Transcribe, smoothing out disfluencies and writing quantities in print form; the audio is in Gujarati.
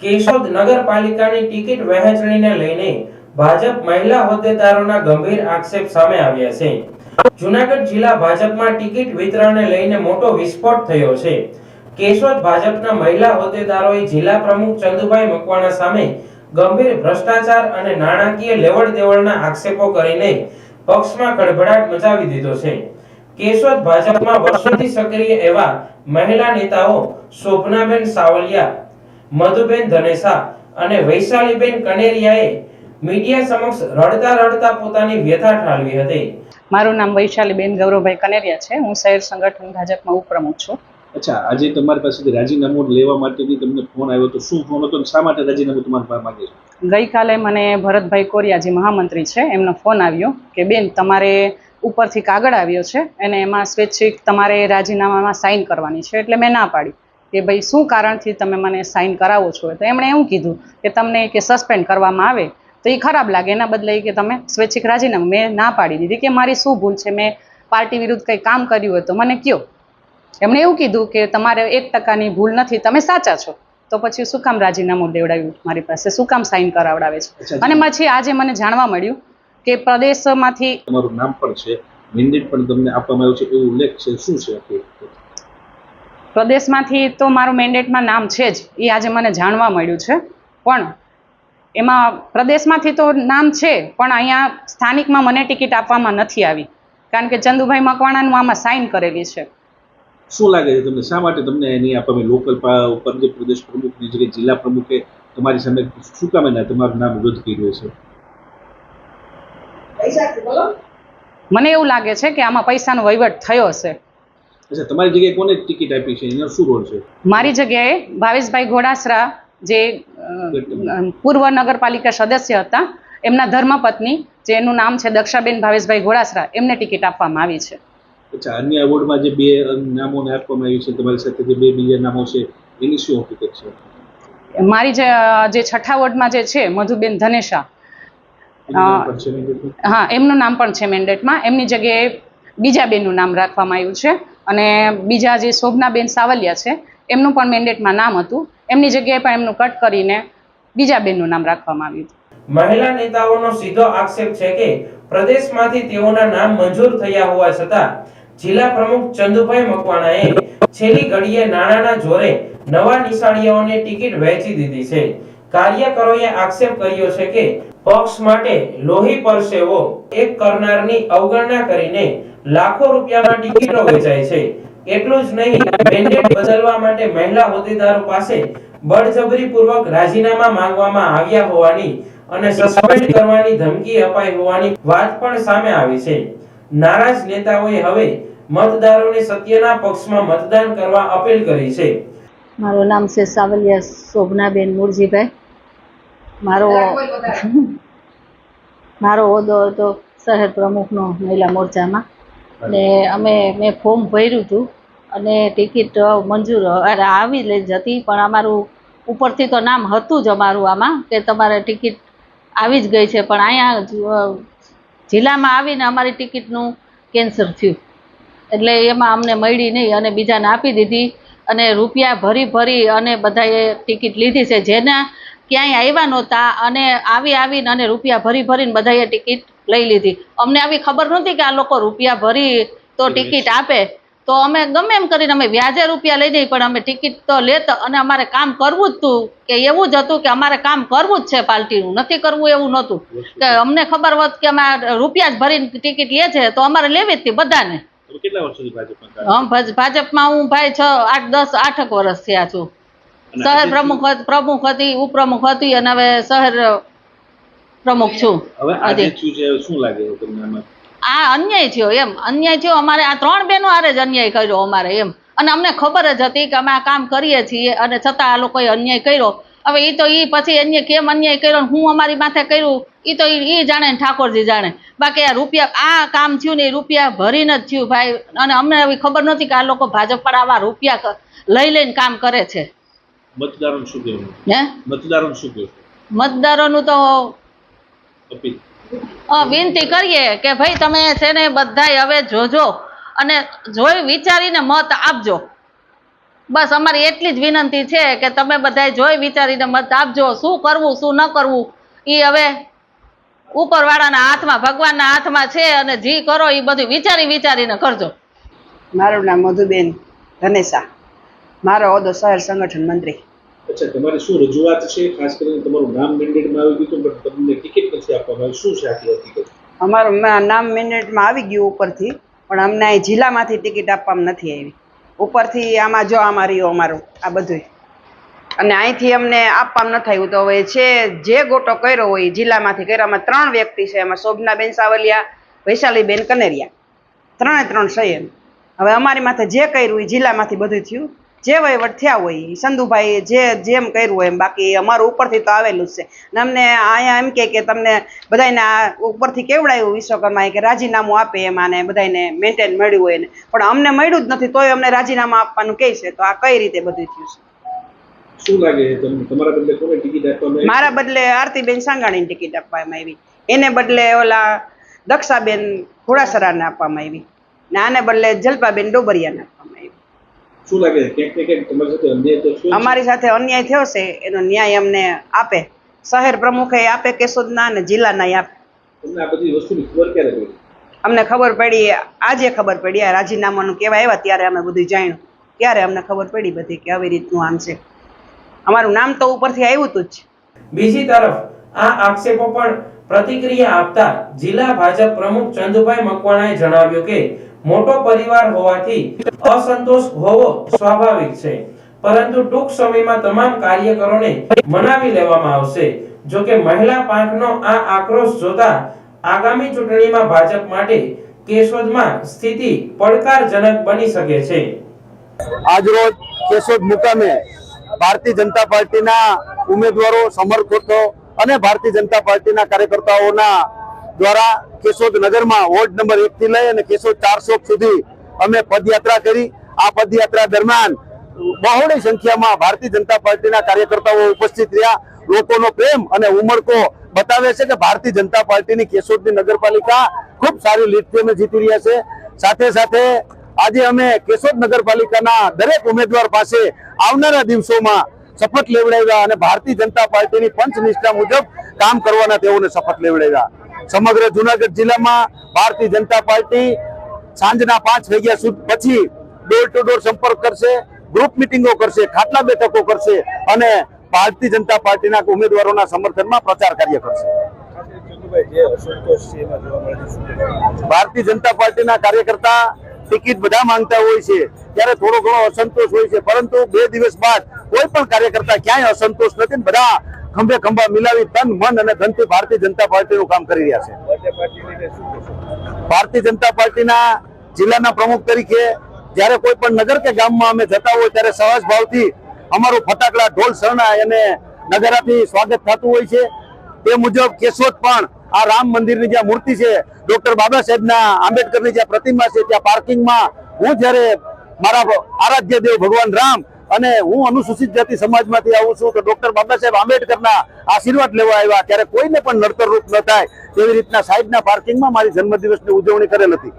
કેશોદ નગરપાલિકાની ટિકિટ વહેંચણીને લઈને ભાજપ મહિલા હોદ્દેદારોના ગંભીર આક્ષેપ સામે આવ્યા છે। જૂનાગઢ જિલ્લા ભાજપમાં ટિકિટ વિતરણને લઈને મોટો વિસ્ફોટ થયો છે। કેશોદ ભાજપના મહિલા હોદ્દેદારોએ જિલ્લા પ્રમુખ ચંદુભાઈ મકવાણા સામે ગંભીર ભ્રષ્ટાચાર અને નાણાકીય લેવડ-દેવડના આક્ષેપો કરીને પક્ષમાં ખળભળાટ મચાવી દીધો છે। કેશોદ ભાજપમાં વર્ષોથી સક્રિય એવા મહિલા નેતાઓ શોભનાબેન સાવલિયા, મધુબેન ધનેસા અને વૈશાલીબેન કનેરિયાએ મીડિયા સમક્ષ રડતા રડતા પોતાની વ્યથા ઠાલવી હતી। મારું નામ વૈશાલીબેન ગૌરવભાઈ કનેરિયા છે। હું શહેર સંગઠન ભાજપમાં ઉપપ્રમુખ છું। અચ્છા, આજે તમારી પાસેથી રાજીનામું લેવા માટેની તમને ફોન આવ્યો તો શું ફોન હતો અને શા માટે રાજીનામું તમારા પાસે માંગે છે? ગઈકાલે મને ભરતભાઈ કોરિયા, જે મહામંત્રી છે, એમનો ફોન આવ્યો કે બેન, તમારે ઉપરથી કાગળ આવ્યો છે અને એમાં સ્વૈચ્છિક તમારે રાજીનામામાં સાઇન કરવાની છે। એટલે મેં ના પાડી કે ભાઈ શું કારણથી તમે મને સાઇન કરાવો છો? તો એમણે એવું કીધું કે તમને કે સસ્પેન્ડ કરવામાં આવે તો એ ખરાબ લાગે, એના બદલે કે તમે સ્વૈચ્છિક રાજીનામું। મેં ના પાડી દીધી કે મારી શું ભૂલ છે, મેં પાર્ટી વિરુદ્ધ કંઈ કામ કર્યું હોય તો મને કયો। એમણે એવું કીધું કે તમારે 1% ભૂલ નથી, તમે સાચા છો, તો પછી શું કામ રાજીનામું લેવડાવ્યું મારી પાસે, શું કામ સાઇન કરાવડાવે છે? અને પછી આજે મને જાણવા મળ્યું કે પ્રદેશમાંથી તમારું નામ પણ છે, મેન્ડેટ પણ તમને આપવામાં આવ્યું છે એવું ઉલ્લેખ છે, શું છે? પ્રદેશમાંથી તો મારું મેન્ડેટમાં નામ છે જ, એ આજે મને જાણવા મળ્યું છે। પણ એમાં પ્રદેશમાંથી તો નામ છે, પણ અહીંયા સ્થાનિકમાં મને ટિકિટ આપવામાં નથી આવી, કારણ કે ચંદુભાઈ મકવાણાનું આમાં સાઇન કરેલી છે। શું લાગે છે તમને, શા માટે તમને નહીં આપવામાં? લોકલ પ્રદેશ પ્રમુખની જગ્યાએ જિલ્લા પ્રમુખે તમારી સામે શું કામ એના તમારું નામ રદ કર્યું છે? મને એવું લાગે છે કે આમાં પૈસાનો વહીવટ થયો હશે। અચ્છા, તમારી જગ્યાએ કોને ટિકિટ આપી છે, એનો શું રોલ છે? મારી જગ્યાએ ભાવેશભાઈ ઘોડાસરા, જે પૂર્વ નગરપાલિકા સદસ્ય હતા, એમના ધર્મપત્ની, જેનું નામ છે દક્ષાબેન ભાવેશભાઈ ઘોડાસરા, એમને ટિકિટ આપવામાં આવી છે। અચ્છા, અન્ય વોર્ડમાં જે 2 નામોને આપવામાં આવી છે, તમારી સાથે જે 2 બીજા નામો છે, એની શું હકીકત છે? મારી જે છઠ્ઠા વોર્ડમાં જે છે મધુબેન ધનેસા, હા, એમનું નામ પણ છે મેન્ડેટમાં। એમની જગ્યાએ બીજા બેનનું નામ રાખવામાં આવ્યું છે, અને બીજા જે શોભનાબેન સાવલિયા છે, એમનું પણ મેન્ડેટમાં નામ હતું, એમની જગ્યાએ પણ એમનું કટ કરીને બીજા બેનનું નામ રાખવામાં આવ્યું હતું। મહિલા નેતાઓનો સીધો આક્ષેપ છે કે પ્રદેશમાંથી તેઓના નામ મંજૂર થયા હોવા છતાં જિલ્લા પ્રમુખ ચંદુભાઈ મકવાણાએ છેલ્લી ઘડીએ નાણાના જોરે નવા નિશાળીઓને ટિકિટ વહેંચી દીધી છે। કાર્યકરોએ આક્ષેપ કર્યો છે કે પક્ષ માટે લોહી પરસેવો એક કરનારની અવગણના કરીને લાખો રૂપિયામાં ટિકિટો વેચાય છે। એટલું જ નહીં, મેન્ડેટ બદલવા માટે મહિલા હોદ્દેદારો પાસે બળજબરીપૂર્વક રાજીનામા માંગવામાં આવ્યા હોવાની અને સસ્પેન્ડ કરવાની ધમકી અપાઈ હોવાની વાત પણ સામે આવી છે। નારાજ નેતાઓએ હવે મતદારોને સત્યના પક્ષમાં મતદાન કરવા અપીલ કરી છે। મારું નામ છે સાવલિયા શોભનાબેન મુરજીભાઈ। મારો હોદ્દો હતો શહેર પ્રમુખનો મહિલા મોરચામાં, અને મેં ફોર્મ ભર્યું હતું અને ટિકિટ મંજૂર આવી જ હતી, પણ અમારું ઉપરથી તો નામ હતું જ અમારું આમાં કે તમારે ટિકિટ આવી જ ગઈ છે, પણ અહીંયા જિલ્લામાં આવીને અમારી ટિકિટનું કેન્સલ થયું, એટલે એમાં અમને મળી નહીં અને બીજાને આપી દીધી, અને રૂપિયા ભરી અને બધાએ ટિકિટ લીધી છે, જેના ક્યાંય આવ્યા નહોતા, અને આવીને અને રૂપિયા ભરીને બધાએ ટિકિટ લઈ લીધી। અમને આવી ખબર નહોતી કે આ લોકો રૂપિયા ભરી તો ટિકિટ આપે, તો અમે ગમે એમ કરીને અમે વ્યાજે રૂપિયા લઈ દઈએ, પણ અમે ટિકિટ તો લેતા, અને અમારે કામ કરવું જ હતું, કે એવું જ હતું કે અમારે કામ કરવું જ છે, પાર્ટીનું નથી કરવું એવું નહોતું, કે અમને ખબર હોત કે અમે રૂપિયા જ ભરીને ટિકિટ લે છે તો અમારે લેવી જ હતી બધાને। કેટલા વર્ષોથી ભાજપમાં? ભાજપમાં હું ભાઈ 8 વર્ષ થયા છું। શહેર પ્રમુખ હતી, ઉપપ્રમુખ હતી, અને હવે શહેર પ્રમુખ છું। હવે આજે શું લાગે તમને આમાં? આ અન્યાય થયો અમારે, આ 3 બહેનો હારે જ અન્યાય કર્યો અમારે એમ, અને અમને ખબર જ હતી કે અમે આ કામ કરીએ છીએ, અને છતાં આ લોકોએ અન્યાય કર્યો। હવે એ પછી અન્ય કેમ અન્યાય કર્યો, હું અમારી માથે કર્યું, એ તો એ જાણે ને ઠાકોરજી જાણે, બાકી આ રૂપિયા આ કામ થયું ને એ રૂપિયા ભરીને જ થયું ભાઈ, અને અમને એવી ખબર નહોતી કે આ લોકો ભાજપ પર આવા રૂપિયા લઈને કામ કરે છે। મતદારોનું શું કહેવું? મતદારોનું શું કહેવું? મતદારોનું તો વિનંતી કરીએ કે ભાઈ તમે છે ને બધાય હવે જોજો અને જોઈ વિચારીને મત આપજો। બસ અમારી એટલી જ વિનંતી છે કે તમે બધાય જોઈ વિચારીને મત આપજો. શું કરવું શું ન કરવું એ હવે ઉપરવાળાના હાથમાં, ભગવાનના હાથમાં છે, અને જી કરો એ બધું વિચારીને કરજો. મારું નામ મધુબેન ધનેસા, મારો હોદ્દો શહેર સંગઠન મંત્રી. અચ્છા, તમારી શું રજૂઆત છે? ખાસ કરીને તમારું નામ મેન્ડેટમાં આવી ગયું પણ તમને ટિકિટ નથી આપવામાં આવી, શું છે આખી હકીકત? અમારું નામ મેન્ડેટમાં આવી ગયું ઉપરથી, પણ અમને અહીં જિલ્લામાંથી ટિકિટ આપવામાં નથી આવી. ઉપરથી આમાં જો આમાં રહ્યું અમારું આ બધું, અને અહીંથી અમને આપવામાં નથી આવ્યું. તો હવે છે જે ગોટો કર્યો હોય જિલ્લામાંથી કર્યો. આમાં 3 વ્યક્તિ છે, એમાં શોભનાબેન સાવલિયા, વૈશાલીબેન કનેરિયા, 3 છે એમ. હવે અમારી માથે જે કર્યું એ જિલ્લામાંથી બધું થયું, જે વહીવટ થયા હોય સંધુભાઈ જેમ કર્યું હોય એમ. બાકી અમારું ઉપરથી તો આવેલું જ છે. ને અમને અહીંયા એમ કે તમને બધાને આ ઉપરથી કેવડાયું વિશ્વકર્માએ કે રાજીનામું આપે એમ, આને બધાને મેન્ટેન મળ્યું હોય ને, પણ અમને મળ્યું જ નથી, તોય અમને રાજીનામું આપવાનું કહે છે. તો આ કઈ રીતે બધું થયું છે? શું લાગે છે તમને, તમારા બદલે કોને ટિકિટ આપવામાં આવી? મારા બદલે આરતીબેન સાંગાણીને ટિકિટ આપવામાં આવી, એને બદલે ઓલા દક્ષાબેન ઘોડાસરાને આપવામાં આવી, ને આને બદલે જલપાબેન ડોબરિયાને આપવામાં આવી. શું લાગે છે ક્યાંક ને ક્યાંક તમારી સાથે અન્યાય તો થયો છે? અમારી સાથે અન્યાય થયો છે, એનો ન્યાય અમને આપે. શહેર પ્રમુખે આપે કેશોદના, અને જિલ્લાના આપે. તમને આ બધી વસ્તુની ખબર ક્યારે પડી? અમને ખબર પડી આજે ખબર પડી. આ રાજીનામાનું કહેવા આવ્યા ત્યારે અમે બધું જાણ્યું, ત્યારે અમને ખબર પડી બધી કે આવી રીતનું આમ છે. અમારું નામ તો ઉપરથી આવ્યું હતું જ. બીજી તરફ આ આક્ષેપો પણ પ્રતિક્રિયા આપતા જિલ્લા ભાજપ પ્રમુખ ચંદુભાઈ મકવાણાએ જણાવ્યું કે મોટો પરિવાર હોવાથી અસંતોષ હોવો સ્વાભાવિક છે, પરંતુ ટૂંક સમયમાં તમામ કાર્યકરોને મનાવી લેવામાં આવશે. જો કે મહિલા પાંખનો આ આક્રોશ જોતા આગામી ચૂંટણીમાં ભાજપ માટે કેશોદમાં સ્થિતિ પડકારજનક બની શકે છે. આજરોજ કેશોદ મુકામે ભારતીય જનતા પાર્ટીના ઉમેદવારો, સમર્થકો અને ભારતીય જનતા પાર્ટીના કાર્યકર્તાઓના દ્વારા કેશોદ નગરમાં વોર્ડ નંબર 1 થી લઈ અને કેશોદ 400 સુધી અમે પદયાત્રા કરી. આ પદયાત્રા દરમિયાન બહોળી સંખ્યામાં ભારતીય જનતા પાર્ટીના કાર્યકર્તાઓ ઉપસ્થિત રહ્યા. લોકોનો પ્રેમ અને ઉમળકો બતાવે છે કે ભારતીય જનતા પાર્ટીની કેશોદની નગરપાલિકા ખૂબ સારી લીડથી અમે જીતી રહ્યા છે. સાથે સાથે આજે અમે કેશોદ નગરપાલિકાના દરેક ઉમેદવાર પાસે આવનારા દિવસોમાં શપથ લેવડાવ્યા અને ભારતીય જનતા પાર્ટીની પંચનિષ્ઠા મુજબ કામ કરવાના તેઓને શપથ લેવડાવ્યા. સમગ્ર જુનાગઢ જિલ્લામાં ભારતીય જનતા પાર્ટી સાંજના 5 વાગ્યા પછી ડોર ટુ ડોર સંપર્ક કરશે, ગ્રુપ મિટિંગો કરશે, ખાટલા બેઠકો કરશે અને ભારતીય જનતા પાર્ટીના ઉમેદવારોના સમર્થનમાં પ્રચાર કાર્ય કરશે. ભારતીય જનતા પાર્ટીના કાર્યકર્તા ટિકિટ બધા માંગતા હોય છે, ત્યારે થોડો ઘણો અસંતોષ હોય છે, પરંતુ 2 દિવસ બાદ કોઈ પણ કાર્યકર્તા ક્યાંય અસંતોષ નથી. બધા ખંભે ખંભા મિલાવી તન મન અને ધનથી ભારતીય જનતા પાર્ટીનું કામ કરી રહ્યા છે. ભારતીય જનતા પાર્ટીના જિલ્લાના પ્રમુખ તરીકે જ્યારે કોઈ પણ નગર કે ગામમાં અમે જતા હોય ત્યારે સહજ ભાવથી અમારું ફટાકડા, ઢોલ, શરણાઈ અને નગારાથી સ્વાગત થતું હોય છે. તે મુજબ કેશોદ પણ આ રામ મંદિરની જ્યાં મૂર્તિ છે, ડોક્ટર બાબા સાહેબના આંબેડકરની જ્યાં પ્રતિમા છે, ત્યાં પાર્કિંગમાં હું જ્યારે મારા આરાધ્ય દેવ ભગવાન રામ અને હું અનુસૂચિત જાતિ સમાજમાંથી આવું છું, તો ડોક્ટર બાબા સાહેબ આંબેડકરના આશીર્વાદ લેવા આવ્યા ત્યારે કોઈને પણ નડતરરૂપ ન થાય તેવી રીતના સાહેબના પાર્કિંગમાં મારી જન્મદિવસની ઉજવણી કરેલ હતી.